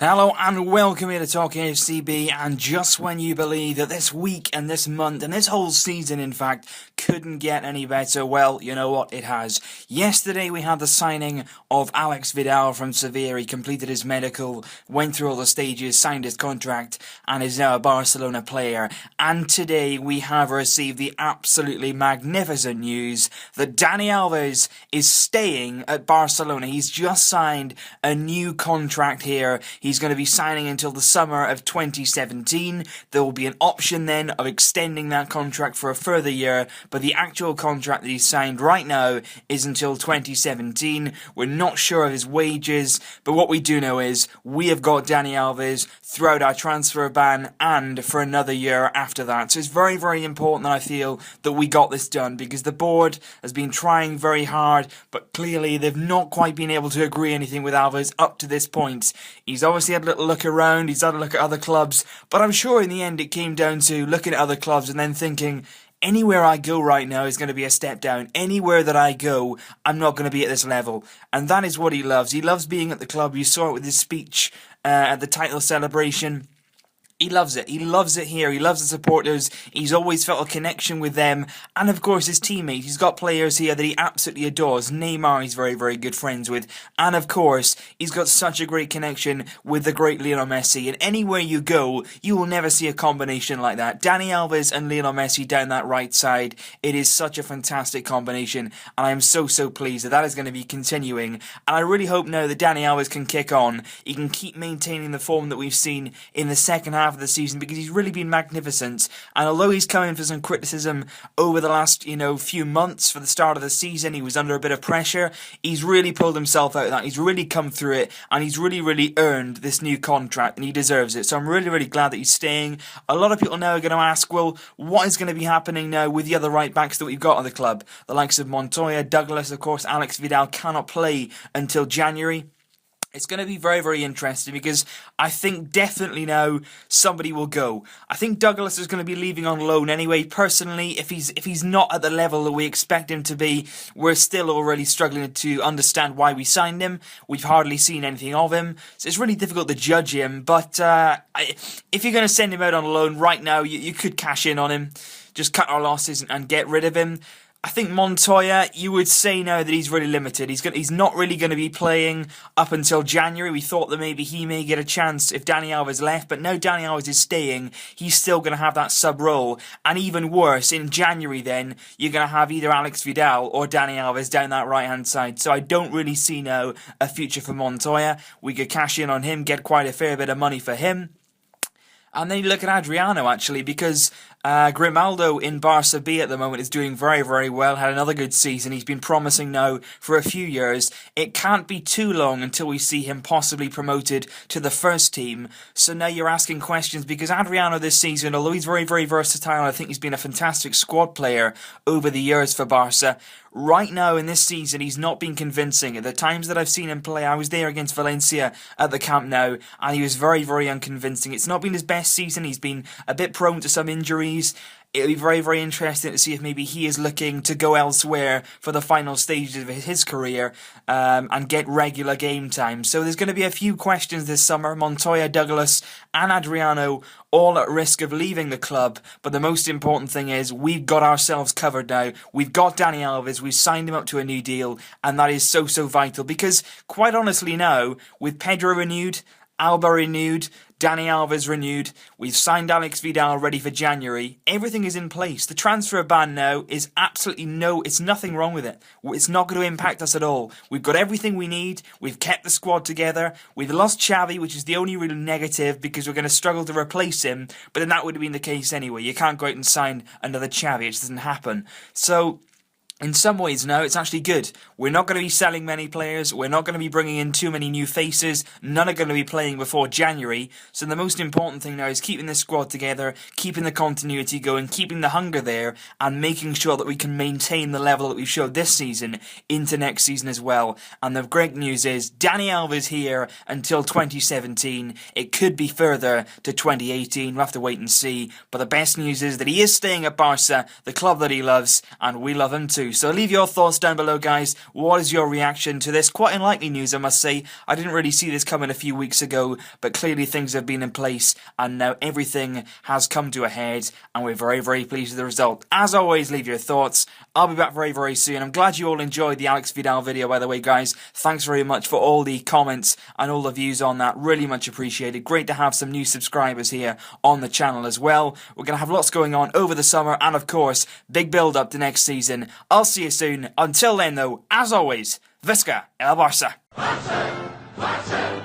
Hello and welcome here to Talk AFCB, and just when you believe that this week and this month and this whole season in fact couldn't get any better, well, you know what, it has. Yesterday we had the signing of Alex Vidal from Sevilla. He completed his medical, went through all the stages, signed his contract and is now a Barcelona player. And today we have received the absolutely magnificent news that Dani Alves is staying at Barcelona. He's just signed a new contract here. He's going to be signing until the summer of 2017. There will be an option then of extending that contract for a further year, but the actual contract that he's signed right now is until 2017. We're not sure of his wages, but what we do know is we have got Dani Alves throughout our transfer ban and for another year after that. So it's very, very important that I feel that we got this done, because the board has been trying very hard, but clearly they've not quite been able to agree anything with Alves up to this point. He's obviously had a little look around, he's had a look at other clubs, but I'm sure in the end it came down to looking at other clubs and then thinking, anywhere I go right now is going to be a step down. Anywhere that I go, I'm not going to be at this level. And that is what he loves. He loves being at the club. You saw it with his speech at the title celebration. He loves it. He loves it here. He loves the supporters. He's always felt a connection with them. And of course his teammates. He's got players here that he absolutely adores. Neymar he's very, very good friends with. And of course, he's got such a great connection with the great Lionel Messi. And anywhere you go, you will never see a combination like that. Dani Alves and Lionel Messi down that right side. It is such a fantastic combination. And I am so, so pleased that that is going to be continuing. And I really hope now that Dani Alves can kick on. He can keep maintaining the form that we've seen in the second half of the season, because he's really been magnificent. And although he's come in for some criticism over the last few months for the start of the season, he was under a bit of pressure, he's really pulled himself out of that. He's really come through it, and he's really earned this new contract, and he deserves it. So I'm really glad that he's staying. A lot of people now are going to ask, well, what is going to be happening now with the other right backs that we've got on the club? The likes of Montoya, Douglas, of course, Alex Vidal cannot play until January. It's going to be very interesting, because I think definitely now somebody will go. I think Douglas is going to be leaving on loan anyway. Personally, if he's not at the level that we expect him to be, we're still already struggling to understand why we signed him. We've hardly seen anything of him, so it's really difficult to judge him. But if you're going to send him out on loan right now, you could cash in on him, just cut our losses and get rid of him. I think Montoya, you would say now that he's really limited. He's not really going to be playing up until January. We thought that maybe he may get a chance if Dani Alves left, but now Dani Alves is staying. He's still going to have that sub role. And even worse, in January then, you're going to have either Alex Vidal or Dani Alves down that right-hand side. So I don't really see now a future for Montoya. We could cash in on him, get quite a fair bit of money for him. And then you look at Adriano, actually, because Grimaldo in Barça B at the moment is doing very well, had another good season. He's been promising now for a few years. It can't be too long until we see him possibly promoted to the first team. So now you're asking questions, because Adriano this season, although he's very versatile, I think he's been a fantastic squad player over the years for Barça. Right now in this season, he's not been convincing. At the times that I've seen him play, I was there against Valencia at the Camp Nou, and he was very unconvincing. It's not been his best season. He's been a bit prone to some injuries. It'll be very interesting to see if maybe he is looking to go elsewhere for the final stages of his career and get regular game time. So there's going to be a few questions this summer. Montoya, Douglas and Adriano all at risk of leaving the club. But the most important thing is we've got ourselves covered now. We've got Dani Alves. We've signed him up to a new deal. And that is so vital, because quite honestly now, with Pedro renewed, Alba renewed, Dani Alves renewed, we've signed Alex Vidal ready for January, everything is in place. The transfer ban now is absolutely it's nothing wrong with it. It's not going to impact us at all. We've got everything we need, we've kept the squad together, we've lost Xavi, which is the only real negative, because we're going to struggle to replace him, but then that would have been the case anyway. You can't go out and sign another Xavi, it just doesn't happen. So in some ways now, it's actually good. We're not going to be selling many players. We're not going to be bringing in too many new faces. None are going to be playing before January. So the most important thing now is keeping this squad together, keeping the continuity going, keeping the hunger there, and making sure that we can maintain the level that we've showed this season into next season as well. And the great news is Dani Alves here until 2017. It could be further to 2018. We'll have to wait and see. But the best news is that he is staying at Barça, the club that he loves, and we love him too. true. So leave your thoughts down below, guys. What is your reaction to this quite unlikely news, I must say? I didn't really see this coming a few weeks ago, but clearly things have been in place and now everything has come to a head and we're very, very pleased with the result. As always, leave your thoughts. I'll be back very, very soon. I'm glad you all enjoyed the Alex Vidal video, by the way, guys. Thanks very much for all the comments and all the views on that. Really much appreciated. Great to have some new subscribers here on the channel as well. We're going to have lots going on over the summer and, of course, big build up to next season. I'll see you soon. Until then, though, as always, Visca el Barça. Barça, Barça.